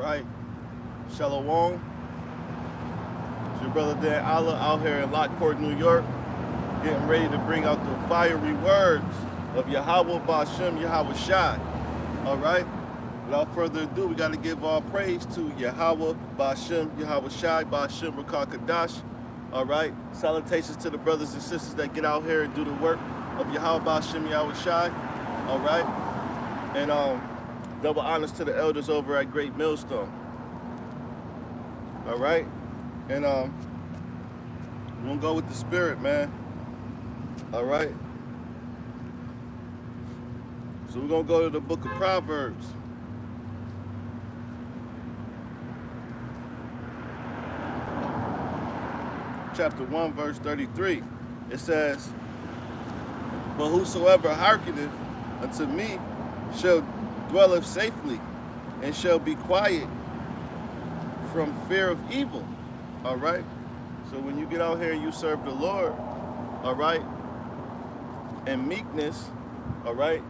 right? Shalom. It's your brother Dan Allah out here in Lockport, New York, getting ready to bring out the fiery words of Yahweh Ba'Shem Yahweh Shai. All right? Without further ado, we got to give all praise to Yahweh Ba'Shem Yahweh Shai, Ba'Shem Rakah Kadash. All right? Salutations to the brothers and sisters that get out here and do the work of Yahweh Ba'Shem Yahweh Shai. All right? And double honors to the elders over at Great Millstone. All right? And we're gonna go with the spirit, man. All right? So we're gonna go to the book of Proverbs. Chapter 1, verse 33. It says, "But whosoever hearkeneth unto me shall dwelleth safely, and shall be quiet from fear of evil." All right? So when you get out here and you serve the Lord, all right, and meekness, all right,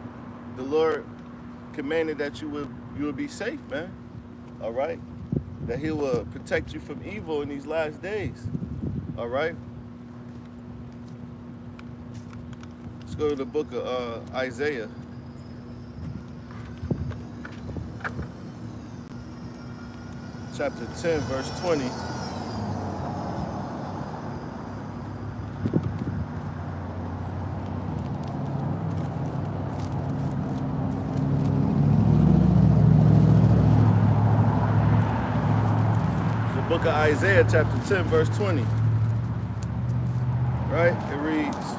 the Lord commanded that you will be safe, man. All right? That he will protect you from evil in these last days. All right? Let's go to the book of Isaiah. Chapter 10, verse 20. It's the book of Isaiah, chapter 10, verse 20. Right? It reads,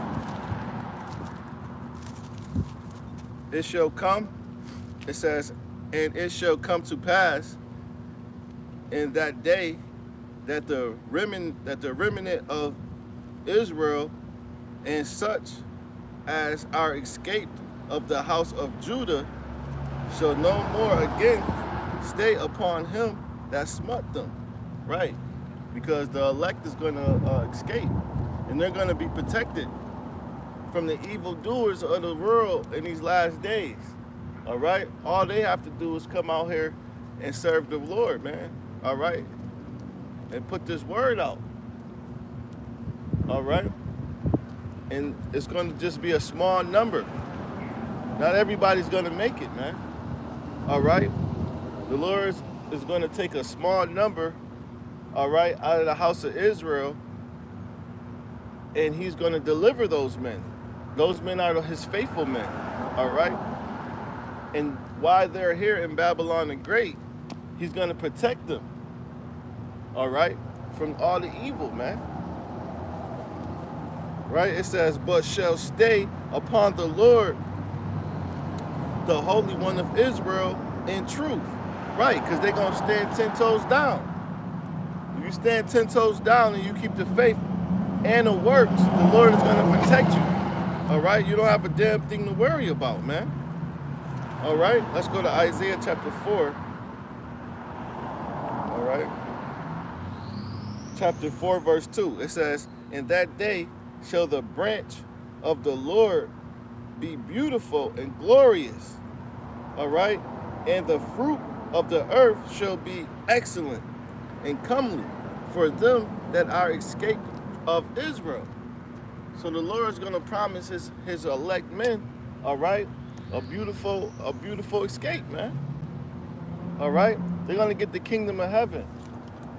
"It shall come," it says, "and it shall come to pass in that day that the remnant of Israel and such as are escaped of the house of Judah shall no more again stay upon him that smote them." Right? Because the elect is going to escape, and they're going to be protected from the evildoers of the world in these last days. All right? All they have to do is come out here and serve the Lord, man. All right? And put this word out. All right? And it's going to just be a small number. Not everybody's going to make it, man. All right? The Lord is going to take a small number, all right, out of the house of Israel, and he's going to deliver those men. Those men are his faithful men, all right? And while they're here in Babylon the Great, he's going to protect them, all right, from all the evil, man. Right? It says, "But shall stay upon the Lord, the Holy One of Israel, in truth." Right? Because they're going to stand 10 toes down. If you stand 10 toes down and you keep the faith and the works, the Lord is going to protect you. All right? You don't have a damn thing to worry about, man. All right? Let's go to Isaiah chapter 4. All right? Chapter 4, verse 2. It says, "In that day shall the branch of the Lord be beautiful and glorious." All right? "And the fruit of the earth shall be excellent and comely for them that are escaped of Israel." So the Lord is going to promise his elect men, all right, a beautiful escape, man. All right? They're going to get the kingdom of heaven.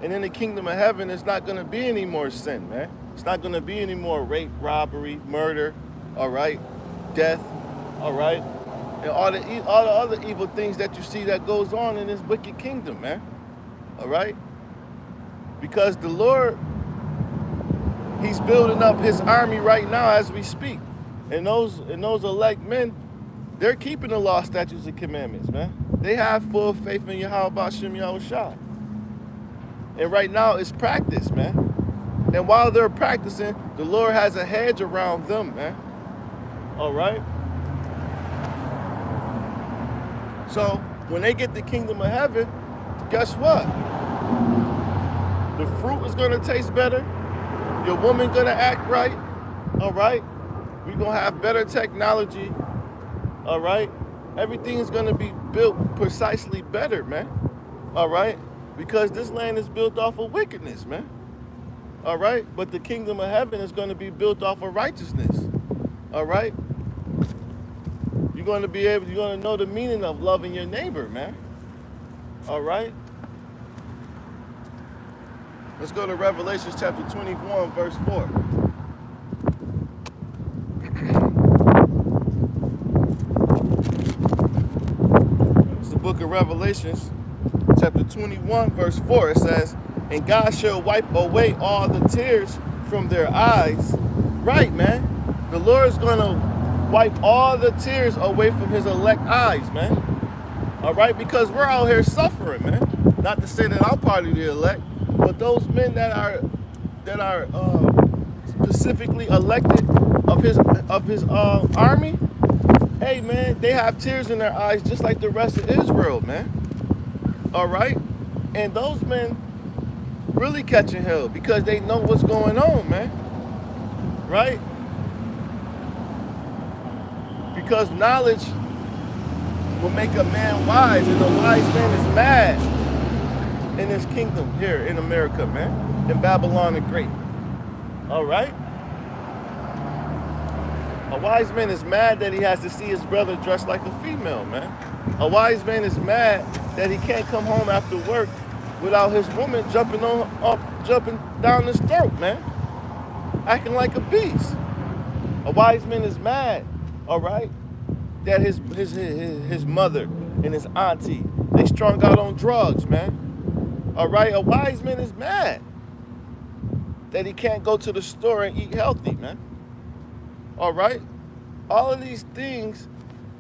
And in the kingdom of heaven, there's not going to be any more sin, man. It's not going to be any more rape, robbery, murder, all right, death, all right, and all the other evil things that you see that goes on in this wicked kingdom, man. All right? Because the Lord, he's building up his army right now as we speak. And those elect men, they're keeping the law, statutes, and commandments, man. They have full faith in Yahweh Ba'Shem Yahweh Shai. And right now it's practice, man. And while they're practicing, the Lord has a hedge around them, man. All right? So when they get the kingdom of heaven, guess what? The fruit is going to taste better. Your woman going to act right. All right? We're going to have better technology. All right? Everything is going to be built precisely better, man. All right? Because this land is built off of wickedness, man. All right? But the kingdom of heaven is going to be built off of righteousness. All right? You're going to know the meaning of loving your neighbor, man. All right? Let's go to Revelation chapter 21, verse 4. It's the book of Revelations, chapter 21, verse 4. It says, and God shall wipe away all the tears from their eyes. Right, man. The Lord is going to wipe all the tears away from his elect eyes, man. All right? Because we're out here suffering, man. Not to say that I'm part of the elect, but those men that are specifically elected of his army, hey, man, they have tears in their eyes just like the rest of Israel, man. All right? And those men really catching hell because they know what's going on, man. Right? Because knowledge will make a man wise, and a wise man is mad in his kingdom here in America, man. In Babylon the Great. All right? A wise man is mad that he has to see his brother dressed like a female, man. A wise man is mad that he can't come home after work without his woman jumping down his throat, man. Acting like a beast. A wise man is mad, all right, that his mother and his auntie, they strung out on drugs, man. All right, a wise man is mad that he can't go to the store and eat healthy, man. All right? All of these things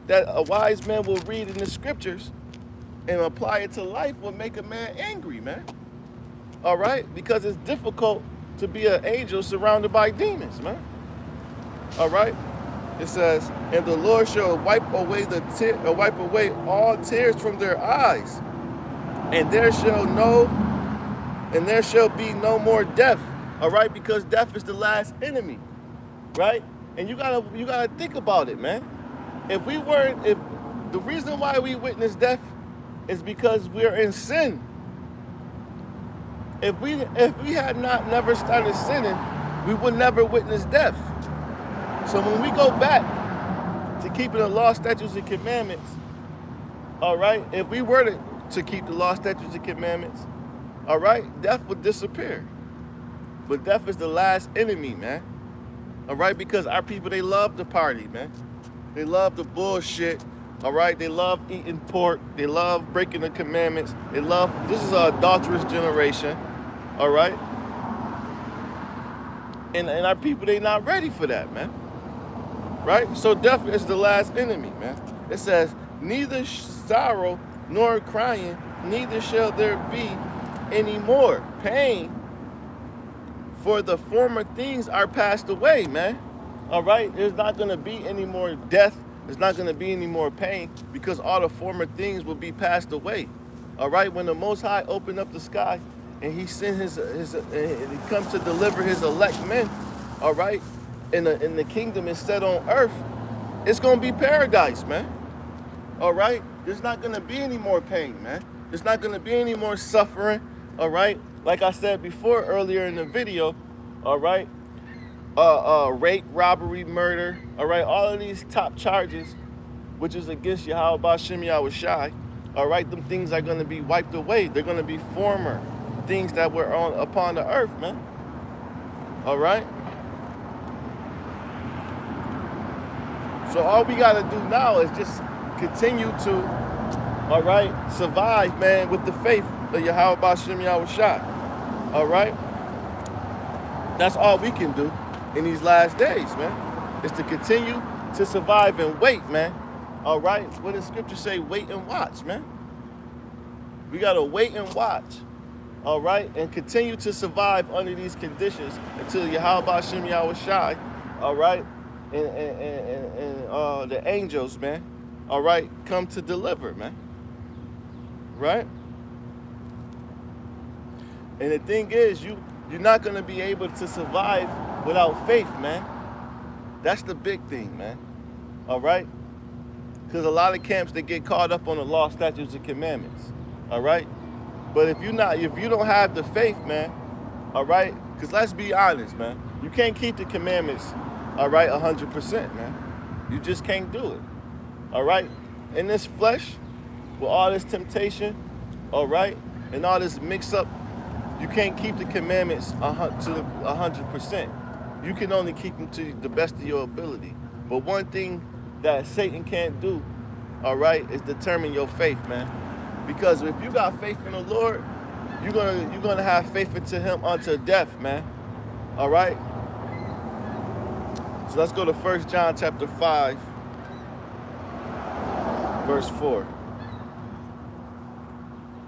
that a wise man will read in the scriptures and apply it to life will make a man angry, man. All right? Because it's difficult to be an angel surrounded by demons, man. All right? It says, and the Lord shall wipe away all tears from their eyes, and there shall be no more death. All right? Because death is the last enemy. Right? And you gotta think about it, man. If the reason why we witness death is because we're in sin. If we had never started sinning, we would never witness death. So when we go back to keeping the law, statutes, and commandments, all right, if we were to keep the law, statutes, and commandments, all right, death would disappear. But death is the last enemy, man. All right, because our people, they love the party, man. They love the bullshit, all right? They love eating pork. They love breaking the commandments. This is an adulterous generation, all right? And our people, they not ready for that, man. Right? So death is the last enemy, man. It says, neither sorrow nor crying, neither shall there be any more pain, for the former things are passed away, man. All right? There's not going to be any more death. There's not going to be any more pain because all the former things will be passed away. All right? When the Most High opened up the sky and he sent he comes to deliver his elect men, all right? And the kingdom is set on earth, it's going to be paradise, man. All right? There's not going to be any more pain, man. There's not going to be any more suffering, all right? Like I said before earlier in the video, all right? Rape, robbery, murder, all right? All of these top charges, which is against Yahweh Shem Yahushai, all right? Them things are going to be wiped away. They're going to be former things that were upon the earth, man. All right? So all we got to do now is just continue to, all right, survive, man, with the faith of Yahweh Shem Yahushai. All right? That's all we can do in these last days, man, is to continue to survive and wait, man. All right? What does scripture say? Wait and watch, man. We got to wait and watch, all right, and continue to survive under these conditions until Yahweh Shem Yahushai, all right, and the angels, man, all right, come to deliver, man, right? And the thing is, you're not going to be able to survive without faith, man. That's the big thing, man, all right? Because a lot of camps, they get caught up on the law, statutes, and commandments, all right? But if you don't have the faith, man, all right, because let's be honest, man, you can't keep the commandments, all right, 100%, man. You just can't do it, all right. In this flesh, with all this temptation, all right, and all this mix-up, you can't keep the commandments to 100%. You can only keep them to the best of your ability. But one thing that Satan can't do, all right, is determine your faith, man. Because if you got faith in the Lord, you're gonna have faith into Him unto death, man. All right. So let's go to 1 John chapter 5, verse 4.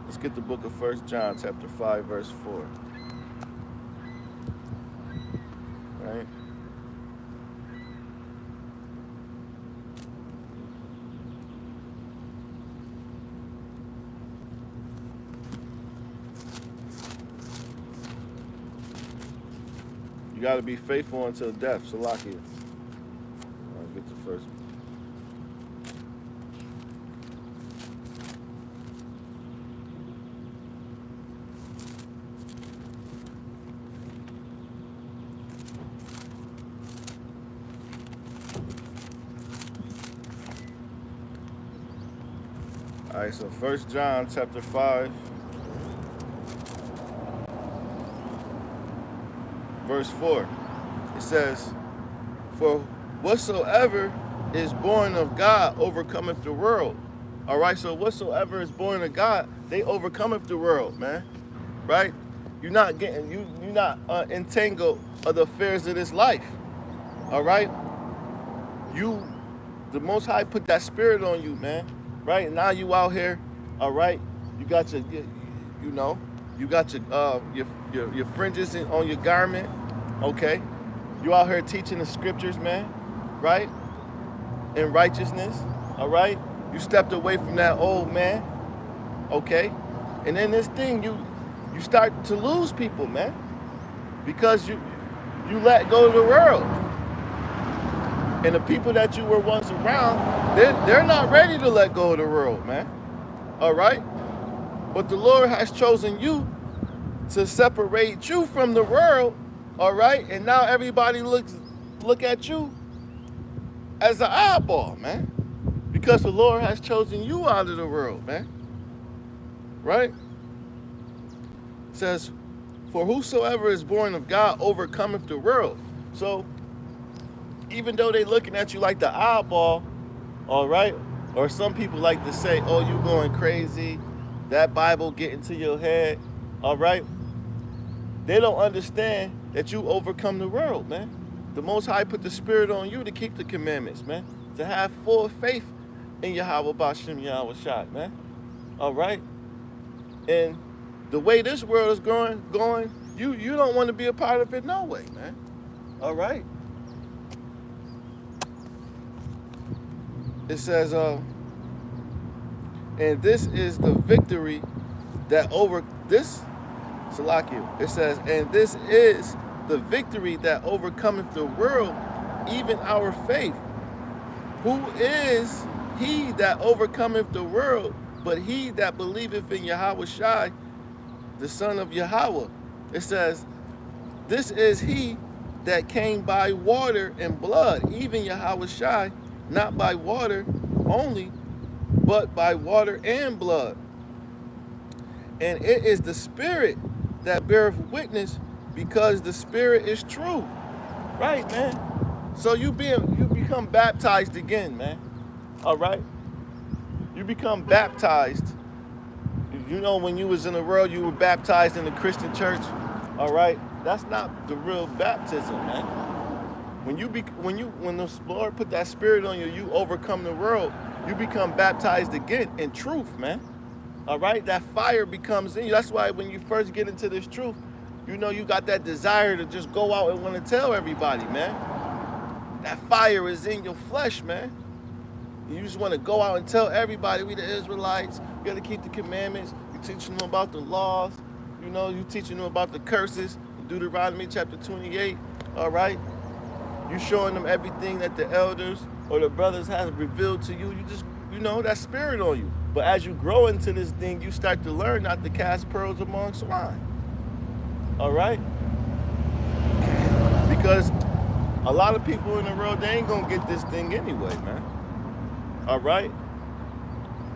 Let's get the book of 1 John chapter 5, verse 4. Right? You got to be faithful until death. Salakia. I'll get the first. All right, so 1 John chapter 5, verse 4. It says, "For whatsoever is born of God overcometh the world." All right, so whatsoever is born of God, they overcometh the world, man. Right? You're not entangled of the affairs of this life. All right? The Most High put that spirit on you, man. Right? Now you out here, all right? You got your fringes on your garment, okay? You out here teaching the scriptures, man, right? In righteousness, all right? You stepped away from that old man, okay? And then this thing, you start to lose people, man, because you let go of the world. And the people that you were once around, they're not ready to let go of the world, man. All right? But the Lord has chosen you to separate you from the world, all right? And now everybody look at you as an eyeball, man. Because the Lord has chosen you out of the world, man. Right? It says, "For whosoever is born of God overcometh the world." So even though they looking at you like the eyeball, all right? Or some people like to say, "Oh, you going crazy. That Bible getting to your head," all right? They don't understand that you overcome the world, man. The Most High put the spirit on you to keep the commandments, man. To have full faith in Yahweh B'Shem Yahweh Shai, man. All right? And the way this world is going, you don't want to be a part of it no way, man. All right? It says, and this is the victory that Salakia. It says, and this is the victory that overcometh the world, even our faith. Who is he that overcometh the world, but he that believeth in Yahweh Shai, the Son of Yahweh? It says, this is he that came by water and blood, even Yahweh Shai, not by water only, but by water and blood. And it is the Spirit that beareth witness, because the Spirit is true. Right, man? So you become baptized again, man. All right? You become baptized. You know, when you was in the world, you were baptized in the Christian church. All right? That's not the real baptism, man. When the Lord put that spirit on you, you overcome the world. You become baptized again in truth, man. All right? That fire becomes in you. That's why when you first get into this truth, you know you got that desire to just go out and want to tell everybody, man. That fire is in your flesh, man. You just want to go out and tell everybody, we the Israelites, you got to keep the commandments. You teaching them about the laws. You know, you teaching them about the curses. Deuteronomy chapter 28, all right? You showing them everything that the elders or the brothers have revealed to you. You just, that spirit on you. But as you grow into this thing, you start to learn not to cast pearls among swine. All right? Because a lot of people in the world, they ain't gonna get this thing anyway, man. All right?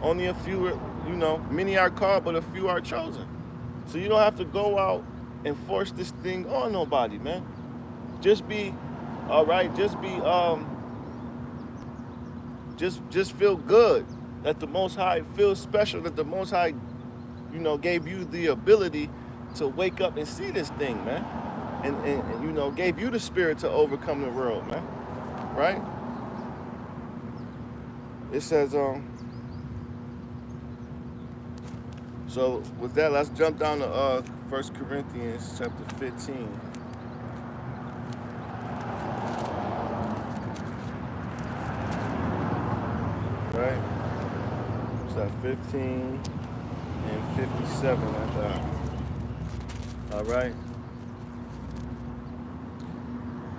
Only a few, you know, many are called, but a few are chosen. So you don't have to go out and force this thing on nobody, man. Just be, all right, just be, just feel good that the Most High, feel special that the Most High, you know, gave you the ability to wake up and see this thing, man. And you know, gave you the spirit to overcome the world, man. Right? It says, so with that, let's jump down to 1 Corinthians chapter 15. Right? It's at 15 and 57 at that. All right?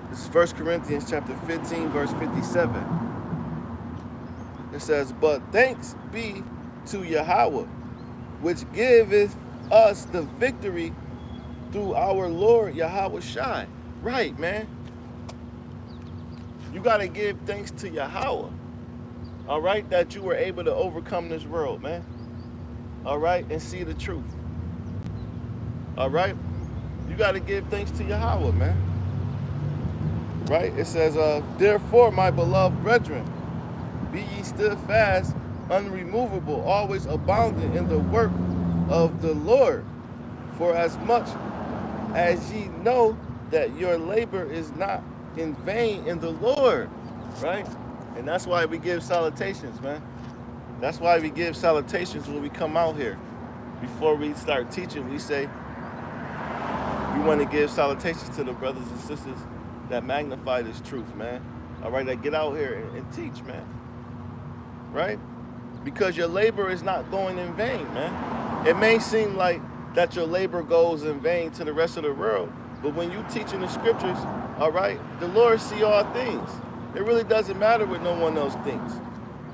This is 1 Corinthians chapter 15, verse 57. It says, but thanks be to Yahweh, which giveth us the victory through our Lord Yahweh Shai. Right, man. You got to give thanks to Yahweh. All right, that you were able to overcome this world, man. All right, and see the truth. All right, you got to give thanks to Yahweh, man. Right, it says, therefore, my beloved brethren, be ye steadfast, unremovable, always abounding in the work of the Lord, for as much as ye know that your labor is not in vain in the Lord, right? And that's why we give salutations, man. That's why we give salutations when we come out here. Before we start teaching, we say we want to give salutations to the brothers and sisters that magnify this truth, man. All right, that get out here and teach, man. Right? Because your labor is not going in vain, man. It may seem like that your labor goes in vain to the rest of the world, but when you teach in the scriptures, all right, the Lord see all things. It really doesn't matter what no one else thinks.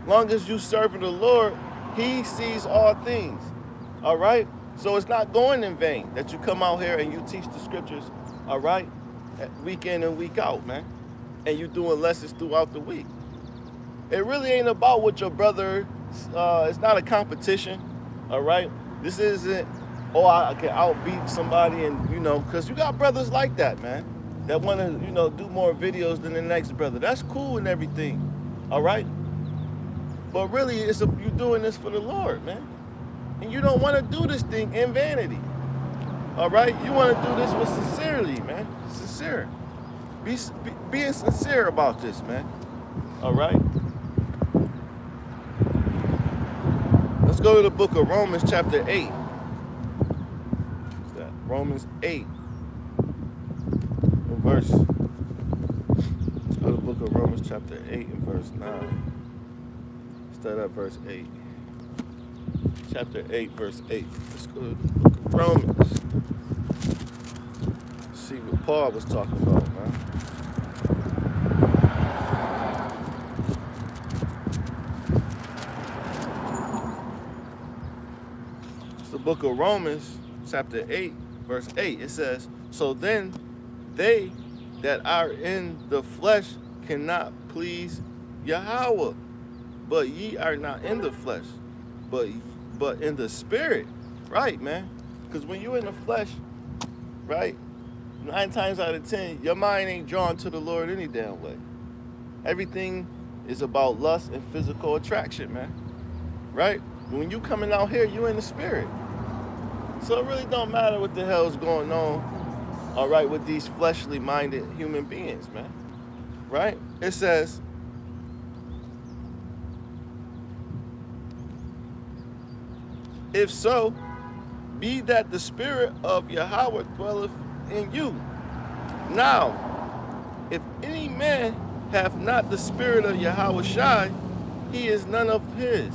Long as you serving the Lord, he sees all things. All right? So it's not going in vain that you come out here and you teach the scriptures, all right, week in and week out, man. And you doing lessons throughout the week. It really ain't about what your brother, it's not a competition, all right? This isn't, oh, I can outbeat somebody and, you know, because you got brothers like that, man, that want to, you know, do more videos than the next brother. That's cool and everything, all right? But really, you're doing this for the Lord, man. And you don't want to do this thing in vanity, all right? You want to do this with sincerity, man, sincere. Being sincere about this, man, all right? Let's go to the book of Romans chapter 8. What's that? Romans 8. Verse. Let's go to the book of Romans chapter 8 and verse 9. Start at verse 8. Chapter 8, verse 8. Let's go to the book of Romans. Let's see what Paul was talking about, man. The book of Romans, chapter 8, verse 8, it says, so then they that are in the flesh cannot please Yahweh, but ye are not in the flesh, but in the spirit. Right, man? Because when you're in the flesh, right, 9 times out of 10, your mind ain't drawn to the Lord any damn way. Everything is about lust and physical attraction, man. Right? When you coming out here, you in the spirit. So it really don't matter what the hell's going on, all right, with these fleshly minded human beings, man. Right? It says, if so, be that the spirit of Yahweh dwelleth in you. Now, if any man hath not the spirit of Yahweh Shai, he is none of his.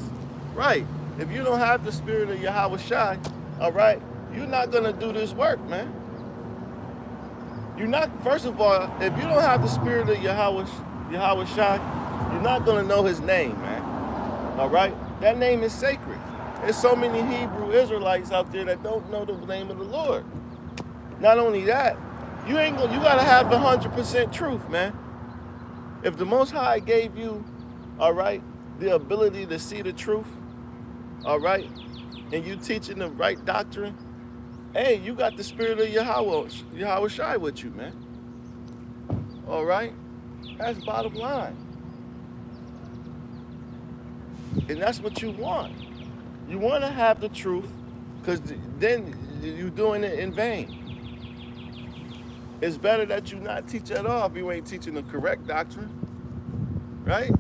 Right? If you don't have the spirit of Yahweh Shai, all right, you're not going to do this work, man. You're not, first of all, if you don't have the spirit of Yahweh Shai, you're not going to know his name, man. All right? That name is sacred. There's so many Hebrew Israelites out there that don't know the name of the Lord. Not only that, you gotta have the 100% truth, man. If the Most High gave you, all right, the ability to see the truth, all right, and you teaching the right doctrine, hey, you got the spirit of Yahweh Shai with you, man. All right, that's bottom line, and that's what you want. You want to have the truth, because then you're doing it in vain. It's better that you not teach at all if you ain't teaching the correct doctrine, right?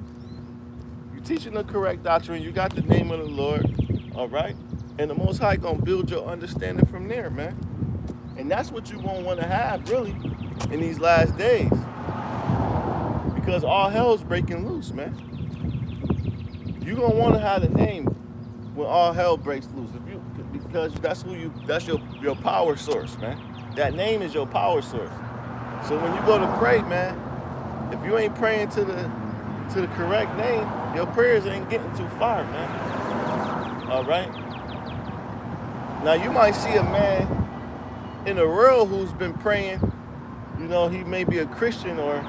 You're teaching the correct doctrine. You got the name of the Lord, all right? And the Most High gonna build your understanding from there, man. And that's what you won't want to have, really, in these last days, because all hell's breaking loose, man. You gonna want to have the name when all hell breaks loose, because that's your power source, man. That name is your power source. So when you go to pray, man, if you ain't praying to the correct name, your prayers ain't getting too far, man. All right. Now you might see a man in the world who's been praying. You know, he may be a Christian, or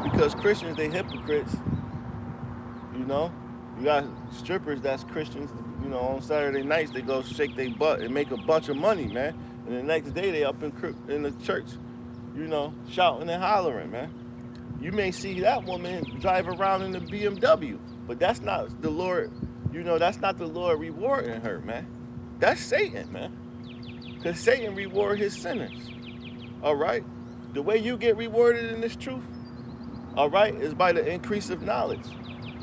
because Christians, they hypocrites. You know, you got strippers that's Christians. On Saturday nights they go shake their butt and make a bunch of money, man. And the next day they up in the church, shouting and hollering, man. You may see that woman drive around in the BMW, but that's not the Lord, that's not the Lord rewarding her, man. That's Satan, man. Because Satan reward his sinners, all right? The way you get rewarded in this truth, all right, is by the increase of knowledge,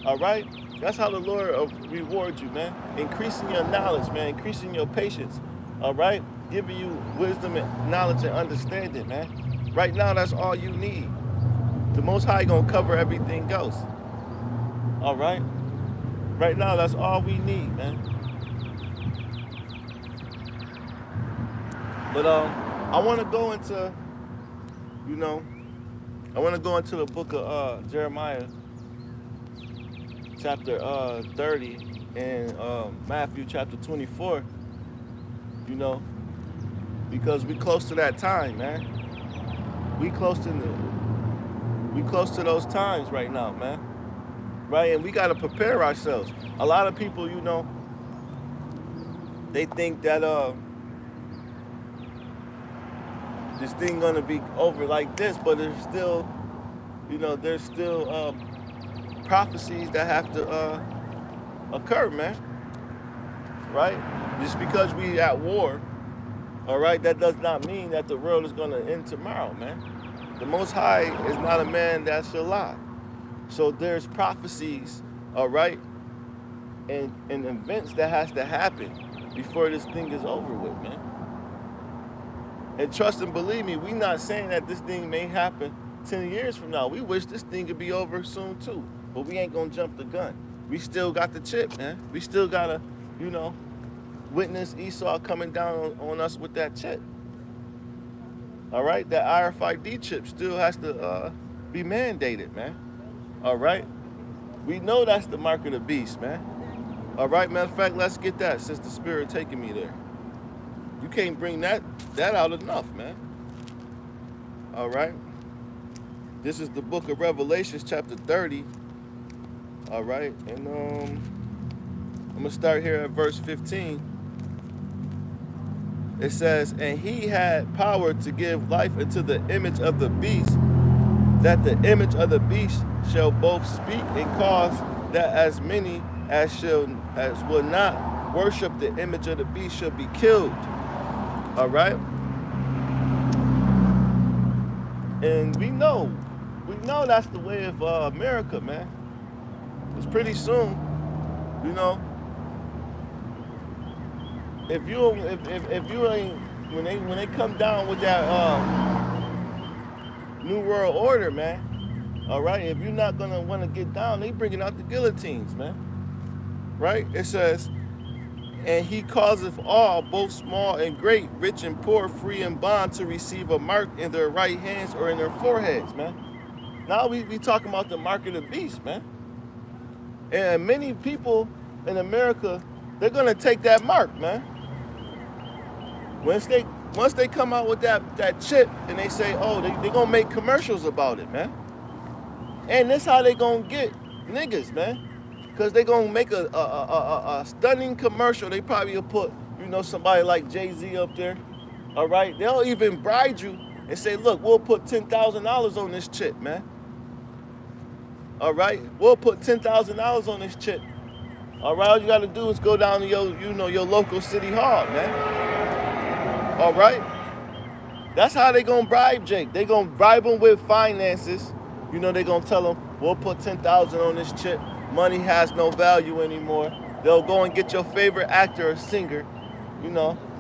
all right? That's how the Lord rewards you, man. Increasing your knowledge, man. Increasing your patience, all right? Giving you wisdom and knowledge and understanding, man. Right now, that's all you need. The Most High gonna cover everything else, all right? Right now, that's all we need, man. But I want to go into, the book of Jeremiah, chapter 30, and Matthew chapter 24, because we close to that time, man. We close to those times right now, man. Right? And we got to prepare ourselves. A lot of people, they think that this thing gonna be over like this, but there's still, prophecies that have to occur, man. Right? Just because we at war, all right, that does not mean that the world is gonna end tomorrow, man. The Most High is not a man that shall lie. So there's prophecies, all right, and events that has to happen before this thing is over with, man. And trust and believe me, we not saying that this thing may happen 10 years from now. We wish this thing could be over soon too, but we ain't gonna jump the gun. We still got the chip, man. We still gotta, witness Esau coming down on us with that chip. All right, that RFID chip still has to be mandated, man. All right, we know that's the mark of the beast, man. All right, matter of fact, let's get that, since the Spirit taking me there. You can't bring that out enough, man. All right, this is the book of Revelations, chapter 30. All right, and I'm gonna start here at verse 15. It says, and he had power to give life unto the image of the beast, that the image of the beast shall both speak and cause that as many as will not worship the image of the beast shall be killed. All right? And we know that's the way of America, man. It's pretty soon, if you ain't, when they come down with that New World Order, man, all right, if you're not gonna want to get down, they bringing out the guillotines, man, right? It says, and he causeth all, both small and great, rich and poor, free and bond, to receive a mark in their right hands or in their foreheads, man. Now we talking about the mark of the beast, man. And many people in America, they're gonna take that mark, man. Once they come out with that chip and they say, oh, they gonna make commercials about it, man. And that's how they gonna get niggas, man. Because they gonna make a stunning commercial. They probably will put, somebody like Jay-Z up there. All right? They'll even bribe you and say, look, we'll put $10,000 on this chip, man. All right? We'll put $10,000 on this chip. All right? All you gotta do is go down to your local city hall, man. All right? That's how they gonna bribe Jake. They gonna bribe him with finances. They gonna tell him, we'll put $10,000 on this chip. Money has no value anymore. They'll go and get your favorite actor or singer,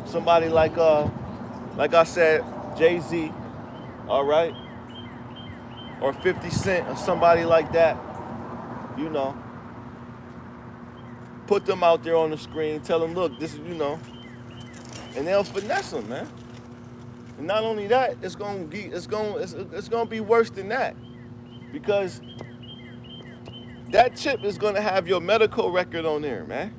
somebody like I said, Jay-Z, all right? Or 50 Cent or somebody like that, Put them out there on the screen, tell them, look, this is, and they'll finesse them, man. And not only that, it's gonna be worse than that. Because that chip is gonna have your medical record on there, man.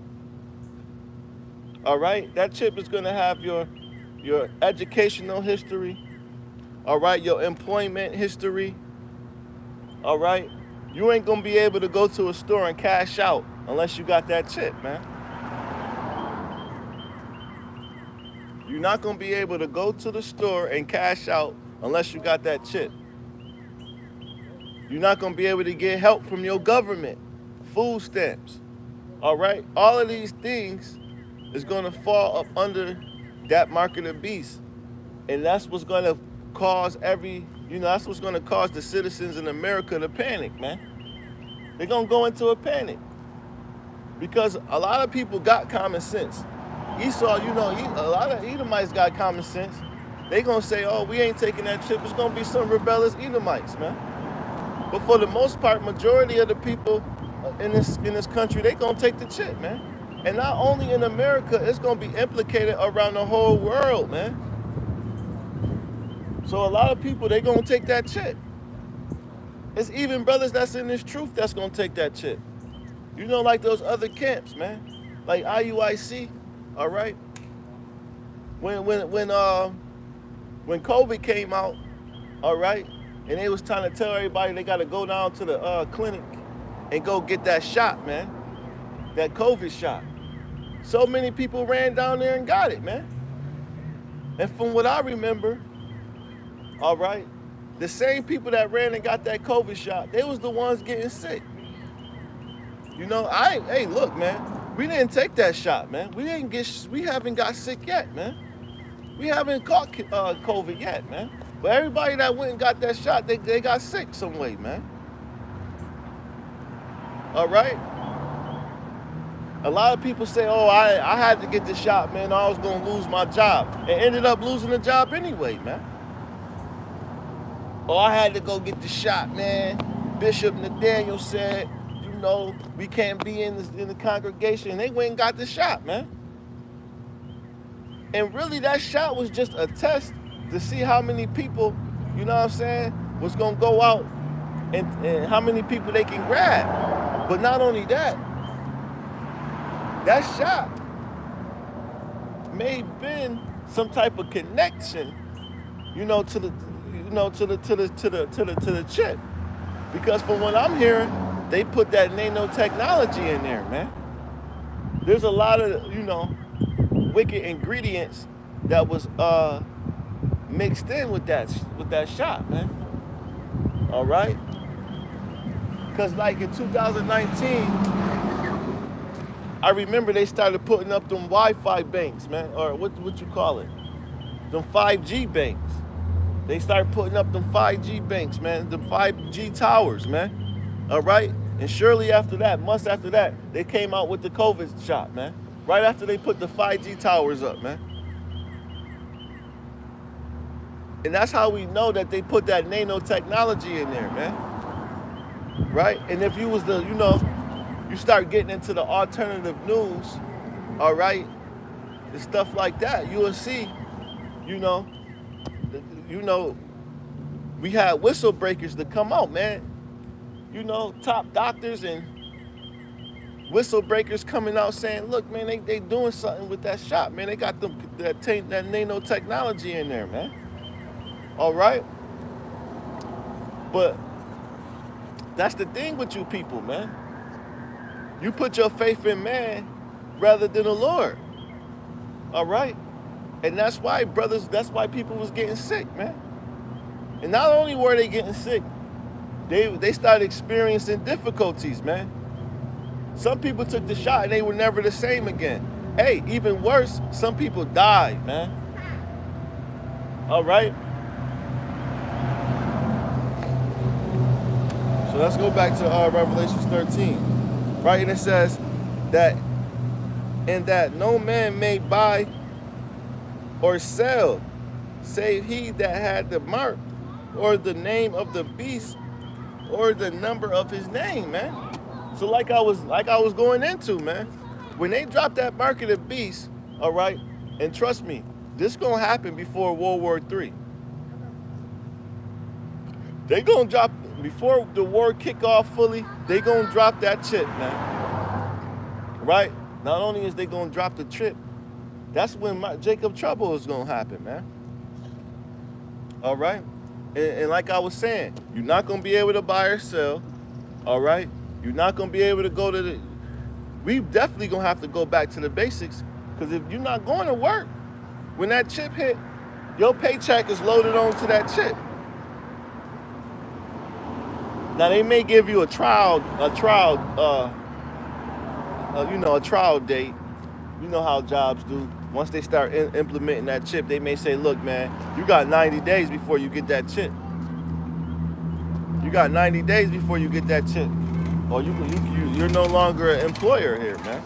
All right? That chip is gonna have your educational history, all right, your employment history, all right? You ain't gonna be able to go to a store and cash out unless you got that chip, man. You're not gonna be able to go to the store and cash out unless you got that chip. You're not gonna be able to get help from your government, food stamps, all right? All of these things is gonna fall up under that mark of the beast. And that's what's gonna cause that's what's gonna cause the citizens in America to panic, man. They're gonna go into a panic. Because a lot of people got common sense. Esau, a lot of Edomites got common sense. They gonna say, oh, we ain't taking that chip. It's gonna be some rebellious Edomites, man. But for the most part, majority of the people in this country, they gonna take the chip, man. And not only in America, it's gonna be implicated around the whole world, man. So a lot of people, they gonna take that chip. It's even brothers that's in this truth that's gonna take that chip. Like those other camps, man. Like IUIC, all right? When COVID came out, all right, and they was trying to tell everybody they gotta go down to the clinic and go get that shot, man. That COVID shot. So many people ran down there and got it, man. And from what I remember, all right, the same people that ran and got that COVID shot, they was the ones getting sick. Hey, look, man, we didn't take that shot, man. We haven't got sick yet, man. We haven't caught COVID yet, man. But everybody that went and got that shot, they got sick some way, man. All right? A lot of people say, oh, I had to get the shot, man, or I was going to lose my job. And ended up losing the job anyway, man. Oh, I had to go get the shot, man. Bishop Nathaniel said, we can't be in the congregation. And they went and got the shot, man. And really, that shot was just a test to see how many people, was going to go out and how many people they can grab. But not only that, that shot may have been some type of connection, to the chip. Because from what I'm hearing, they put that nanotechnology in there, man. There's a lot of, wicked ingredients that was mixed in with that shot, man. All right? Because like in 2019, I remember they started putting up them Wi-Fi banks, man, or what you call it? Them 5G banks. They started putting up them 5G banks, man, them 5G towers, man. All right? And surely after that, months after that, they came out with the COVID shot, man. Right after they put the 5G towers up, man. And that's how we know that they put that nanotechnology in there, man. Right? And if you was you start getting into the alternative news, all right, and stuff like that, you will see, we had whistlebreakers to come out, man. Top doctors and whistle breakers coming out saying, look, man, they doing something with that shop, man. They got that nanotechnology in there, man. All right? But that's the thing with you people, man. You put your faith in man rather than the Lord. All right? And that's why, brothers, that's why people was getting sick, man. And not only were they getting sick, they started experiencing difficulties, man. Some people took the shot and they were never the same again. Hey, even worse, some people died, man. All right? So let's go back to Revelation 13. Right? And it says that, and that no man may buy or sell, save he that had the mark, or the name of the beast, or the number of his name, man. So like I was going into, man, when they drop that mark of the beast, all right, and trust me, this gonna happen before World War III. They gonna drop, before the war kick off fully, they gonna drop that chip, man. Right? Not only is they gonna drop the chip, that's when Jacob trouble is gonna happen, man. All right? And like I was saying, you're not gonna be able to buy or sell, all right? You're not gonna be able to go to the, we definitely gonna have to go back to the basics, because if you're not going to work, when that chip hit, your paycheck is loaded onto that chip. Now they may give you a trial date. You know how jobs do. Once they start implementing that chip, they may say, look, man, you got 90 days before you get that chip. You got 90 days before you get that chip. Or you're no longer an employer here, man.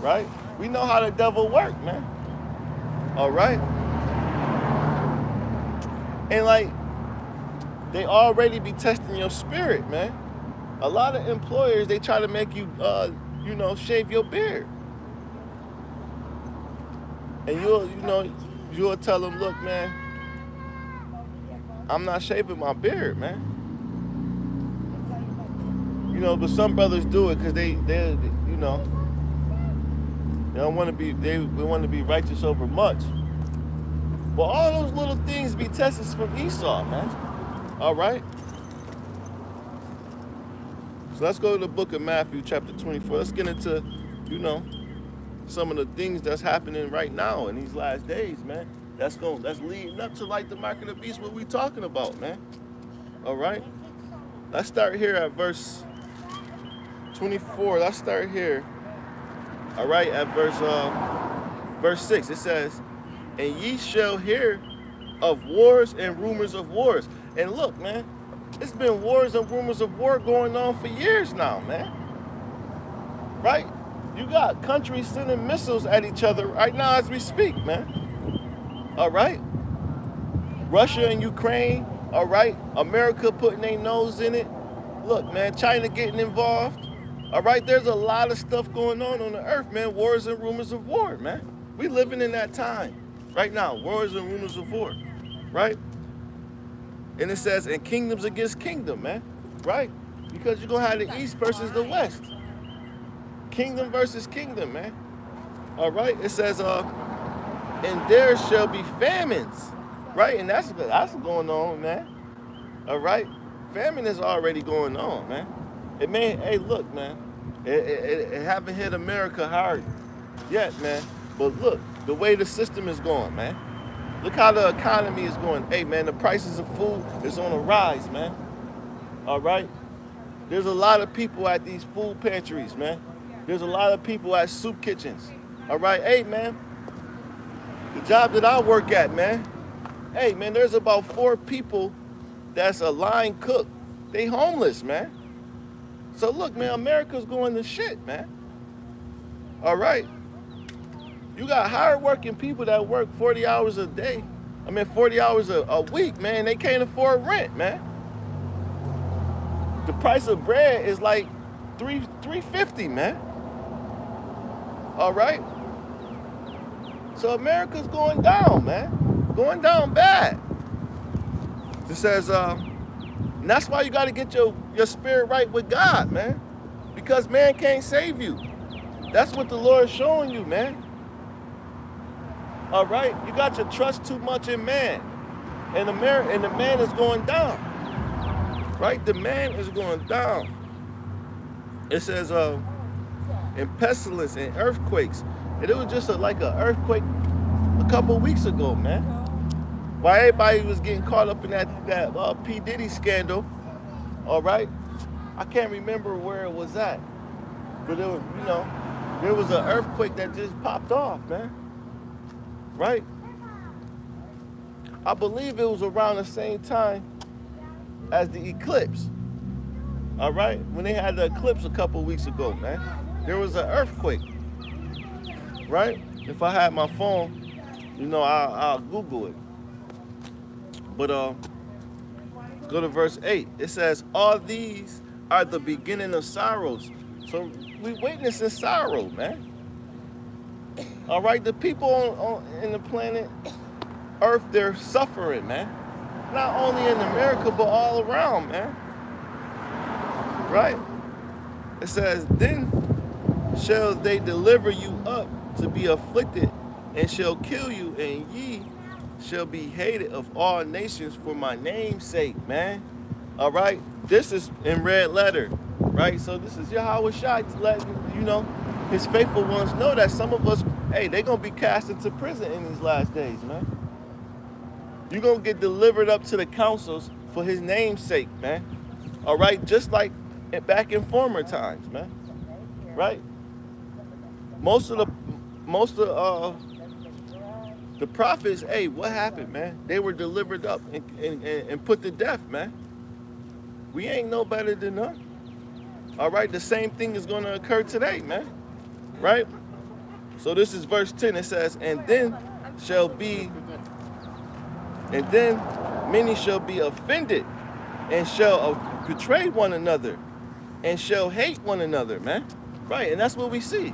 Right? We know how the devil works, man. All right? And like, they already be testing your spirit, man. A lot of employers, they try to make you, shave your beard. And you'll tell them, look, man, I'm not shaving my beard, man. But some brothers do it because they don't want to be, they want to be righteous over much. But all those little things be tests from Esau, man. All right? So let's go to the book of Matthew, chapter 24. Let's get into, some of the things that's happening right now in these last days, man. That's leading up to like the mark of the beast, what we talking about, man. All right? Let's start here at verse 24. Let's start here. All right, at verse 6. It says, and ye shall hear of wars and rumors of wars. And look, man, it's been wars and rumors of war going on for years now, man. Right? You got countries sending missiles at each other right now as we speak, man. All right? Russia and Ukraine, all right? America putting their nose in it. Look, man, China getting involved. All right? There's a lot of stuff going on the earth, man. Wars and rumors of war, man. We living in that time right now. Wars and rumors of war, right? And it says, and kingdoms against kingdom, man, right? Because you're going to have the East versus the West. Kingdom versus kingdom, man. All right? It says, and there shall be famines, right? And that's going on, man. All right? Famine is already going on, man. Hey, look, man. It haven't hit America hard yet, man. But look, the way the system is going, man. Look how the economy is going. Hey, man, the prices of food is on a rise, man. All right? There's a lot of people at these food pantries, man. There's a lot of people at soup kitchens. All right? Hey, man, the job that I work at, man. Hey, man, there's about 4 people that's a line cook. They homeless, man. So, look, man, America's going to shit, man. All right? You got hard-working people that work 40 hours a day. 40 hours a week, man. They can't afford rent, man. The price of bread is like $3.50, man. All right? So America's going down, man. Going down bad. It says, and that's why you got to get your spirit right with God, man. Because man can't save you. That's what the Lord is showing you, man. All right? You got your trust too much in man. And the man is going down. Right? The man is going down. It says, in pestilence and earthquakes. And it was just like an earthquake a couple weeks ago, man. While everybody was getting caught up in that P. Diddy scandal, all right? I can't remember where it was at. But it was, there was an earthquake that just popped off, man. Right? I believe it was around the same time as the eclipse. All right? When they had the eclipse a couple weeks ago, man. There was an earthquake. Right? If I had my phone, I'll Google it. But go to verse 8. It says, all these are the beginning of sorrows. So we witnessing sorrow, man. All right, the people in the planet Earth, they're suffering, man. Not only in America, but all around, man. Right? It says, then shall they deliver you up to be afflicted, and shall kill you, and ye shall be hated of all nations for my name's sake, man. All right? This is in red letter, right? So this is Yahweh Shai letting, his faithful ones know that some of us, hey, they're going to be cast into prison in these last days, man. You're going to get delivered up to the councils for his name's sake, man. All right? Just like back in former times, man. Right? Most of the prophets, hey, what happened, man? They were delivered up and put to death, man. We ain't no better than them. All right, the same thing is going to occur today, man. Right? So this is verse 10. It says, and then many shall be offended, and shall betray one another, and shall hate one another, man. Right, and that's what we see.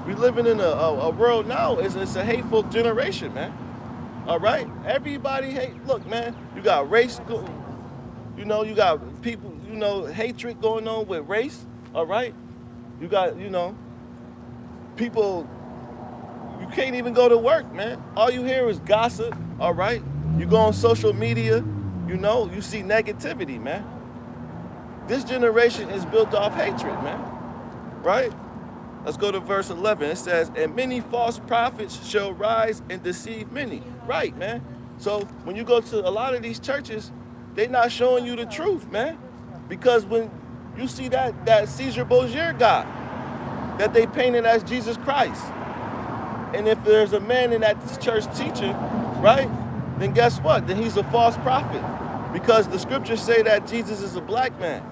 We living in a world now, it's a hateful generation, man. All right? Everybody hate. Look, man, you got race, you got people, hatred going on with race, all right? You got, people, you can't even go to work, man. All you hear is gossip, all right? You go on social media, you see negativity, man. This generation is built off hatred, man, right? Let's go to verse 11. It says, and many false prophets shall rise and deceive many. Right, man. So when you go to a lot of these churches, they're not showing you the truth, man. Because when you see that Caesar Borgia guy that they painted as Jesus Christ, and if there's a man in that church teaching, right, then guess what? Then he's a false prophet. Because the scriptures say that Jesus is a black man.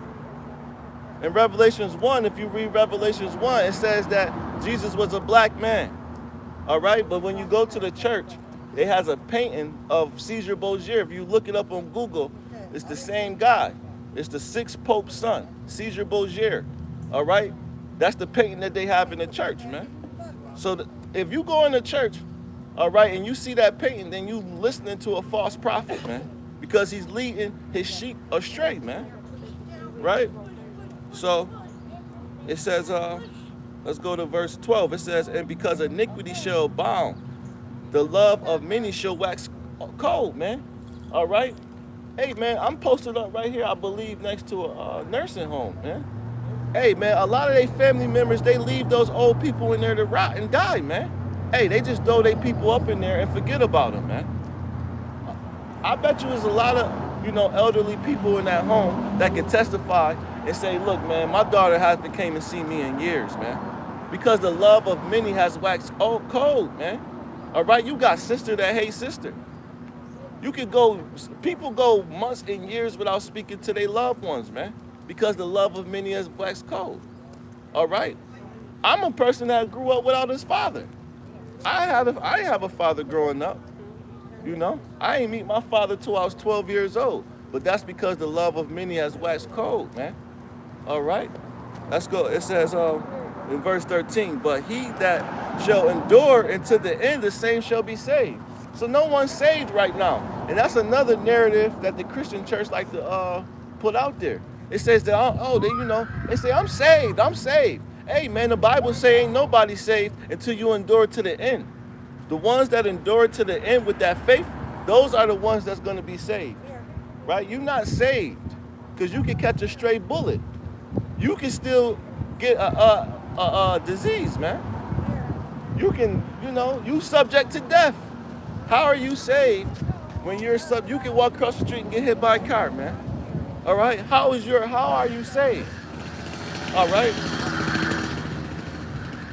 In Revelations 1, if you read Revelations 1, it says that Jesus was a black man. All right? But when you go to the church, it has a painting of Caesar Borgia. If you look it up on Google, it's the same guy. It's the sixth Pope's son, Caesar Borgia. All right? That's the painting that they have in the church, man. So if you go in the church, all right, and you see that painting, then you listening to a false prophet, man. Because he's leading his sheep astray, man. Right? So it says, let's go to verse 12. It says, and because iniquity shall abound, the love of many shall wax cold, man. All right? Hey, man, I'm posted up right here, I believe, next to a nursing home, man. Hey, man, a lot of their family members, they leave those old people in there to rot and die, man. Hey, they just throw their people up in there and forget about them, man. I bet you there's a lot of, elderly people in that home that can testify and say, look, man, my daughter hasn't came and seen me in years, man. Because the love of many has waxed cold, man. All right, you got sister that hates sister. People go months and years without speaking to their loved ones, man. Because the love of many has waxed cold. All right? I'm a person that grew up without his father. I didn't have a father growing up. I ain't meet my father till I was 12 years old. But that's because the love of many has waxed cold, man. All right? Let's go. It says in verse 13, but he that shall endure unto the end, the same shall be saved. So no one's saved right now. And that's another narrative that the Christian church like to put out there. It says that, oh, they, they say, I'm saved, I'm saved. Hey, man, the Bible say ain't nobody saved until you endure to the end. The ones that endure to the end with that faith, those are the ones that's going to be saved, right? You're not saved because you can catch a stray bullet. You can still get a disease, man. You can, you subject to death. How are you saved when you can walk across the street and get hit by a car, man? All right? How are you saved? All right?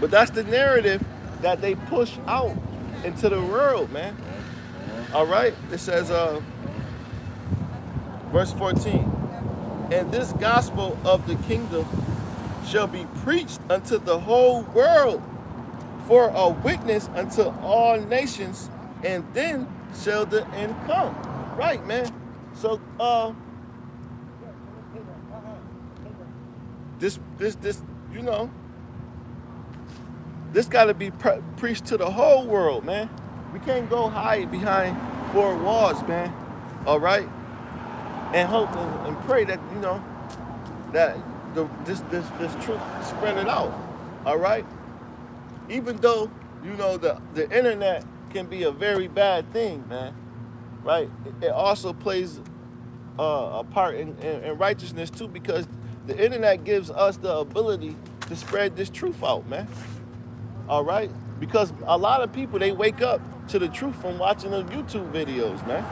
But that's the narrative that they push out into the world, man. All right? It says, verse 14, and this gospel of the kingdom shall be preached unto the whole world for a witness unto all nations, and then shall the end come. Right, man. So, this, this got to be preached to the whole world, man. We can't go hide behind four walls, man. All right, and hope and pray that that this truth spread it out. All right, even though the internet can be a very bad thing, man. Right, it also plays a part in righteousness too, because the internet gives us the ability to spread this truth out, man. All right, because a lot of people, they wake up to the truth from watching those YouTube videos, man.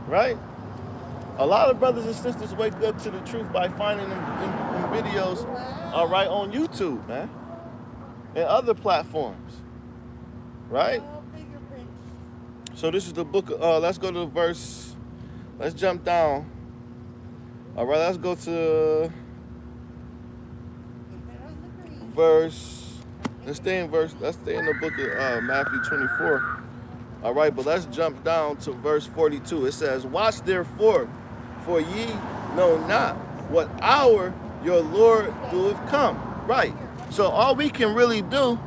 Right? A lot of brothers and sisters wake up to the truth by finding them in videos, all right, on YouTube, man, and other platforms. Right? So this is the book. Let's go to the verse. Let's jump down. All right, let's go to verse. Let's stay in the book of Matthew 24. All right, but let's jump down to verse 42. It says, watch therefore, for ye know not what hour your Lord doeth come. Right. So all we can really do,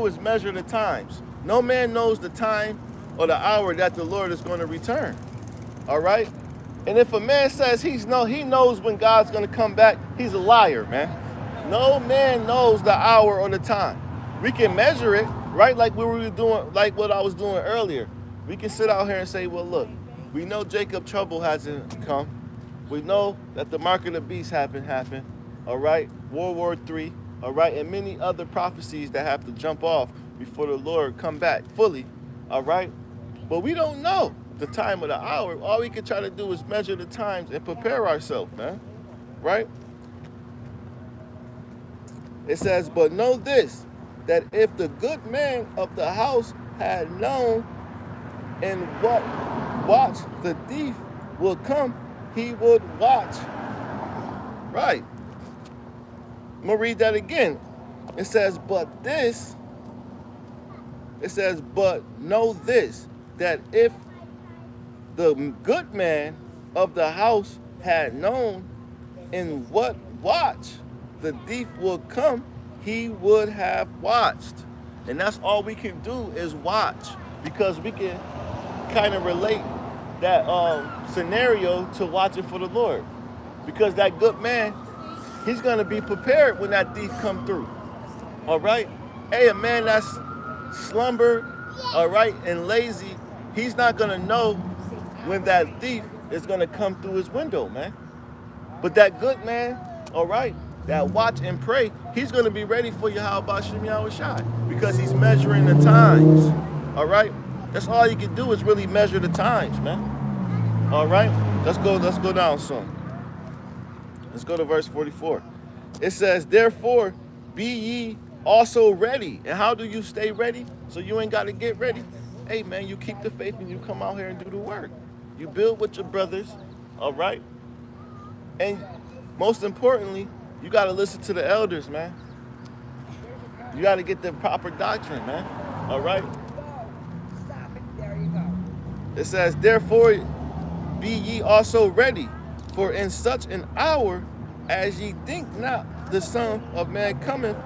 is measure the times. No man knows the time or the hour that the Lord is going to return. All right? And if a man says he knows when God's going to come back, he's a liar, man. No man knows the hour or the time. We can measure it, right? Like we were doing, like what I was doing earlier. We can sit out here and say, well, look, we know Jacob trouble hasn't come. We know that the mark of the beast happened, all right? World War III, all right? And many other prophecies that have to jump off before the Lord come back fully, all right? But we don't know the time of the hour. All we can try to do is measure the times and prepare ourselves, man, right? It says, but know this, that if the good man of the house had known in what watch the thief will come, he would watch. Right. I'm going to read that again. It says, but know this, that if the good man of the house had known in what watch the thief will come, he would have watched. And that's all we can do is watch, because we can kind of relate that scenario to watching for the Lord. Because that good man, he's going to be prepared when that thief come through. All right? Hey, a man that's slumbered, all right, and lazy, he's not going to know when that thief is going to come through his window, man. But that good man, all right, that watch and pray, he's going to be ready for you. How about Shem Yahushai? Because he's measuring the times. All right? That's all you can do is really measure the times, man. All right? Let's go down some. Let's go to verse 44. It says, therefore, be ye also ready. And how do you stay ready? So you ain't got to get ready. Hey, man, you keep the faith and you come out here and do the work. You build with your brothers, all right? And most importantly, you got to listen to the elders, man. You got to get the proper doctrine, man. All right? It says, therefore, be ye also ready, for in such an hour as ye think not the Son of Man cometh.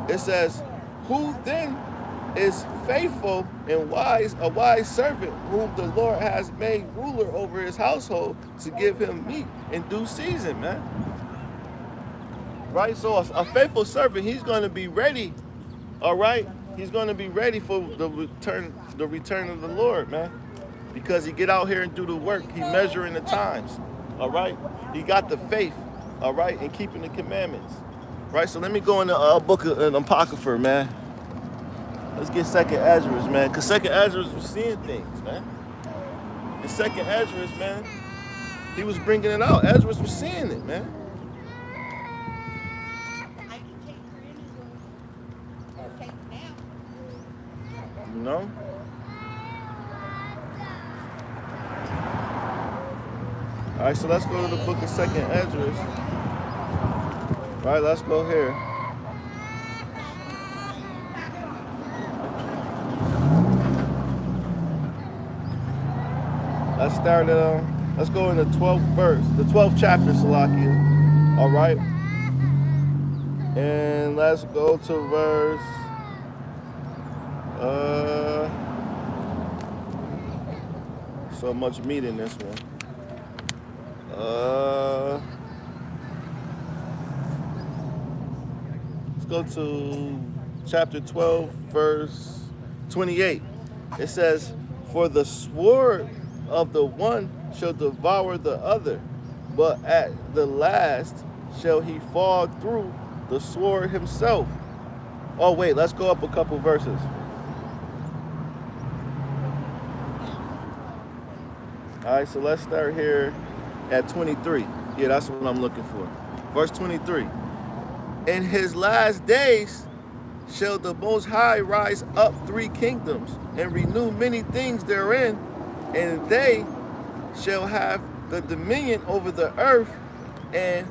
It says, who then is faithful and wise, a wise servant whom the Lord has made ruler over his household to give him meat in due season, man. Right? So a faithful servant, he's going to be ready, all right? He's going to be ready for the return of the Lord, man. Because he get out here and do the work. He measuring the times, all right? He got the faith, all right, in keeping the commandments. Right? So let me go in the book of Apocrypha, man. Let's get Second Ezra, man, because Second Ezra was seeing things, man. And Second Ezra, man, he was bringing it out. Ezra was seeing it, man. You know? All right, so let's go to the book of Second Ezra. All right, let's go here. Let's start at, let's go in the 12th verse, the 12th chapter, Salakia. All right. And let's go to verse, so much meat in this one. Let's go to chapter 12, verse 28. It says, for the sword of the one shall devour the other, but at the last shall he fall through the sword himself. Oh wait, let's go up a couple verses. All right, so let's start here at 23. Yeah, that's what I'm looking for. Verse 23. In his last days shall the Most High rise up 3 kingdoms and renew many things therein, and they shall have the dominion over the earth and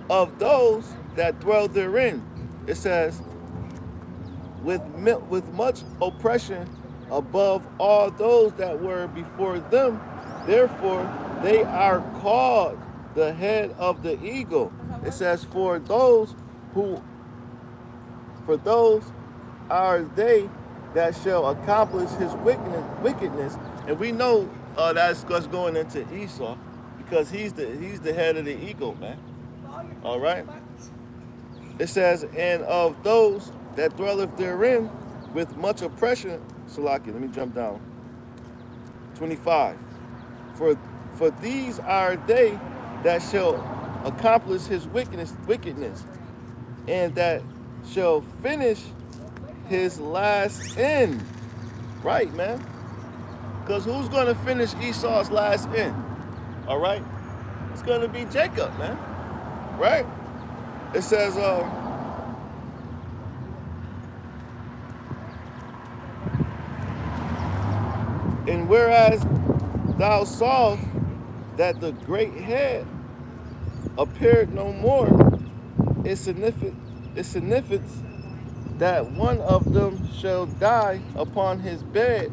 of those that dwell therein. It says, with much oppression above all those that were before them. Therefore, they are called the head of the eagle. It says, for those are they that shall accomplish his wickedness. And we know that's going into Esau, because he's the head of the eagle, man. All right. It says, and of those that dwelleth therein with much oppression. Salaki, let me jump down. 25. For these are they that shall accomplish his wickedness, and that shall finish his last end. Right, man? Because who's going to finish Esau's last end? All right? It's going to be Jacob, man. Right? It says, and whereas thou sawest that the great head appeared no more, it signifies that one of them shall die upon his bed.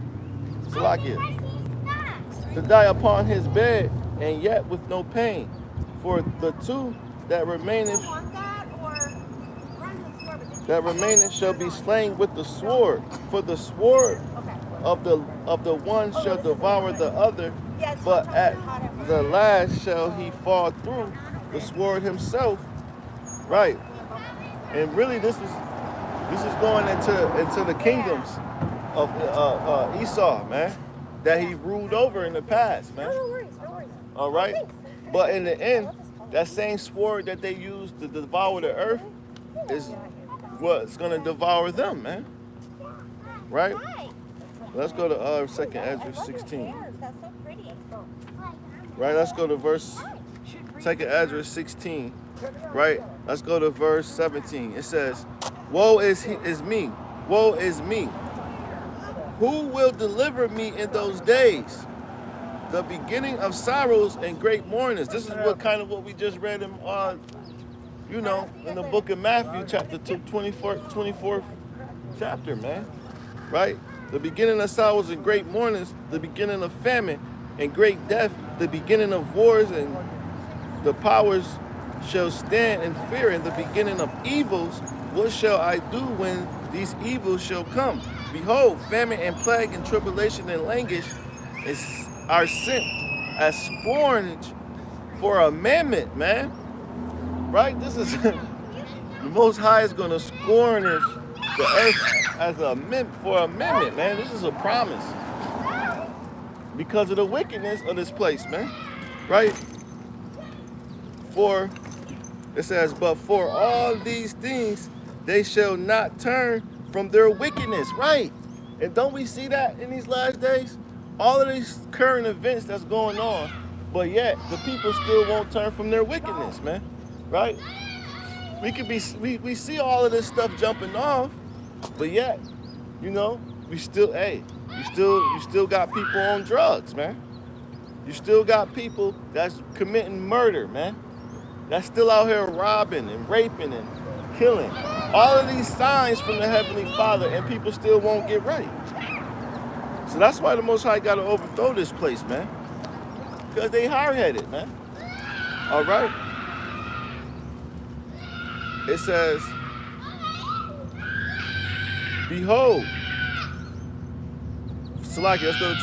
Salakia. To die upon his bed, and yet with no pain. For the 2 that remaineth shall be slain with the sword. For the sword of the one shall devour the other, but at the last shall he fall through the sword himself. Right. And really this is going into the kingdoms of Esau, man, that he ruled over in the past, man. No worries. All right. But in the end, that same sword that they used to devour the earth is what's going to devour them, man. Right? Let's go to 2nd Ezra 16. Right, let's go to verse 2nd Ezra 16. Right, let's go to verse 17. It says, woe is me, woe is me. Who will deliver me in those days? The beginning of sorrows and great mournings. This is what we just read in in the book of Matthew, chapter 24th chapter, man. Right? The beginning of sorrows and great mournings, the beginning of famine and great death, the beginning of wars, and the powers shall stand in fear, and the beginning of evils. What shall I do when these evils shall come. Behold, famine and plague and tribulation and languish are sent as scornage for a mammoth, man. Right? This is the Most High is going to scornish the earth as for a mammoth, man. This is a promise because of the wickedness of this place, man. Right? For it says, but for all these things they shall not turn from their wickedness. Right? And don't we see that in these last days? All of these current events that's going on, but yet the people still won't turn from their wickedness, man. Right? We see all of this stuff jumping off, but yet, you know, you still got people on drugs, man. You still got people that's committing murder, man. That's still out here robbing and raping and killing. All of these signs from the Heavenly Father, and people still won't get right. So that's why the Most High got to overthrow this place, man. Because they hard-headed, man. All right? It says, behold. Salaki, let's go to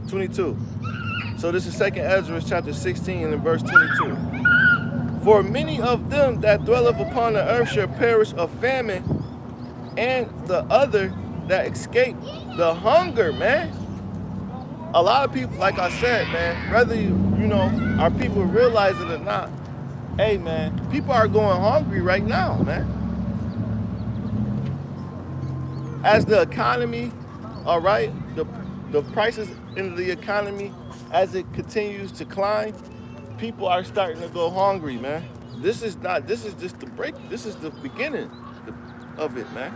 22. So this is 2nd Ezra chapter 16 and verse 22. For many of them that dwelleth upon the earth shall perish of famine, and the other that escape the hunger, man. A lot of people, like I said, man, whether you know, our people realize it or not, hey, man, people are going hungry right now, man. As the economy, all right, the prices in the economy, as it continues to climb, people are starting to go hungry, man. This is just the break. This is the beginning of it, man.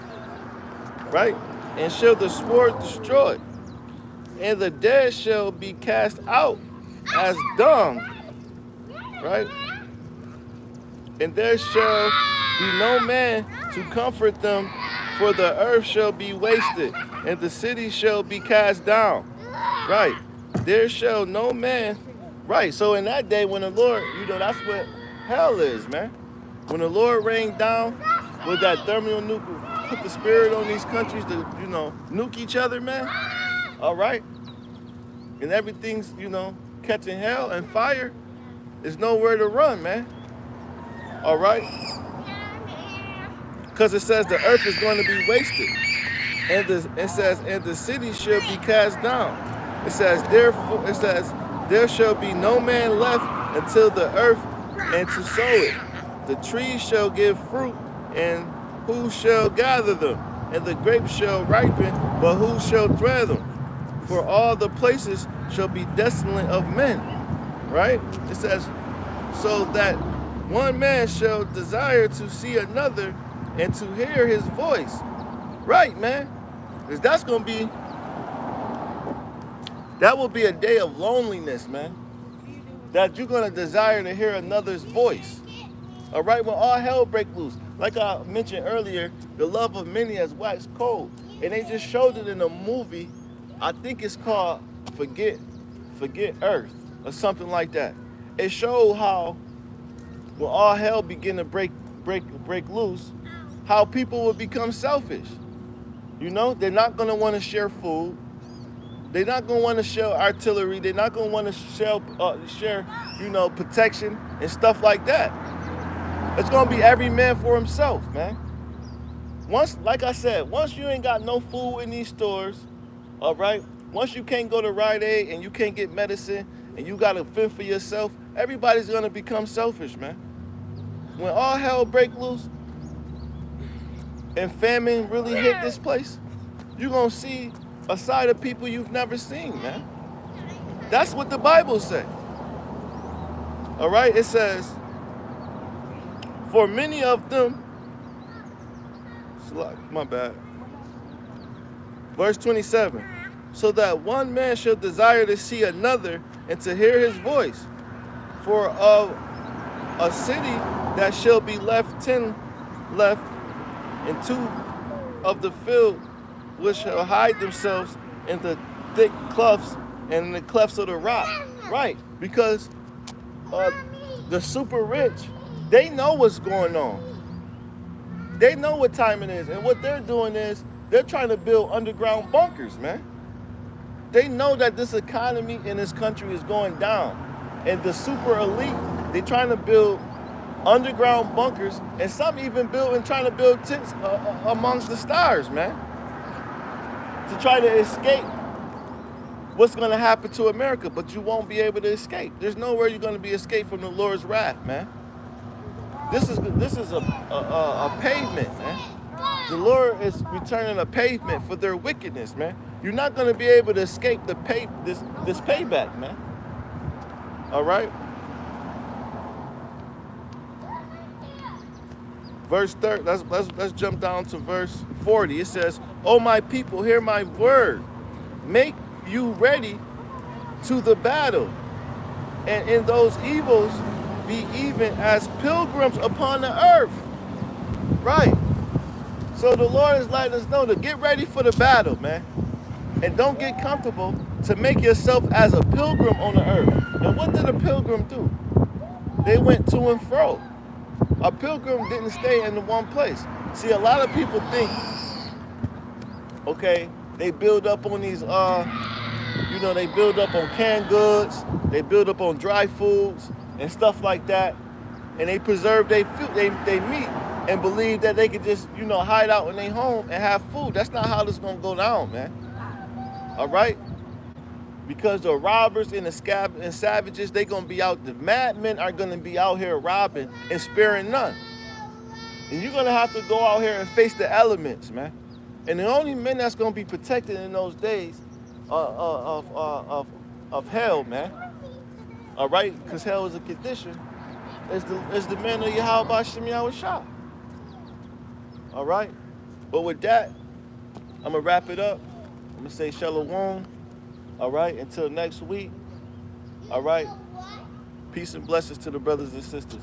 Right? And shall the sword destroy, and the dead shall be cast out as dung, right? And there shall be no man to comfort them, for the earth shall be wasted, and the city shall be cast down, right? There shall no man, right? So in that day when the Lord, you know, that's what hell is, man. When the Lord rained down with that thermal nuke, put the spirit on these countries to, you know, nuke each other, man. All right? And everything's, you know, catching hell and fire. There's nowhere to run, man. All right? Because it says the earth is going to be wasted. And the city shall be cast down. It says, therefore, there shall be no man left until the earth and to sow it. The trees shall give fruit, and who shall gather them? And the grapes shall ripen, but who shall thread them? For all the places shall be desolate of men. Right? It says, so that one man shall desire to see another and to hear his voice. Right, man? Because that will be a day of loneliness, man. That you're going to desire to hear another's voice. All right? When all hell break loose. Like I mentioned earlier, the love of many has waxed cold. And they just showed it in a movie. I think it's called Forget Earth or something like that. It showed how when all hell begin to break loose, how people will become selfish. You know, they're not going to want to share food. They're not going to want to share artillery. They're not going to want to share, you know, protection and stuff like that. It's going to be every man for himself, man. Once, like I said, once you ain't got no food in these stores, all right? Once you can't go to Rite Aid and you can't get medicine and you got to fend for yourself, everybody's going to become selfish, man. When all hell break loose and famine really hit this place, you're going to see a side of people you've never seen, man. That's what the Bible says. All right? It says, for many of them, my bad. Verse 27, so that one man shall desire to see another and to hear his voice. For of a city that shall be left 10 left, and 2 of the field which shall hide themselves in the thick clefts and in the clefts of the rock. Right, because the super rich, they know what's going on. They know what time it is, and what they're doing is they're trying to build underground bunkers, man. They know that this economy in this country is going down, and the super elite, they're trying to build underground bunkers, and some even trying to build tents amongst the stars, man, to try to escape what's going to happen to America. But you won't be able to escape. There's nowhere you're going to be escaped from the Lord's wrath, man. This is a pavement, man. The Lord is returning a pavement for their wickedness, man. You're not going to be able to escape this payback, man. All right? Verse 30, let's jump down to verse 40. It says, "O my people, hear my word. Make you ready to the battle, and in those evils be even as pilgrims upon the earth." Right. So the Lord is letting us know to get ready for the battle, man. And don't get comfortable, to make yourself as a pilgrim on the earth. And what did a pilgrim do? They went to and fro. A pilgrim didn't stay in the one place. See, a lot of people think, okay, they build up on these, they build up on canned goods, they build up on dry foods and stuff like that, and they preserve their meat and believe that they could just, hide out in their home and have food. That's not how this is gonna go down, man. All right? Because the robbers and the savages, they're going to be out. The madmen are going to be out here robbing and sparing none. And you're going to have to go out here and face the elements, man. And the only men that's going to be protected in those days of hell, man. All right? Because hell is a condition. Is the men of Yahweh Shem Yahweh Shah. All right? But with that, I'm going to wrap it up. I'm going to say shalom. All right, until next week. All right. Peace and blessings to the brothers and sisters.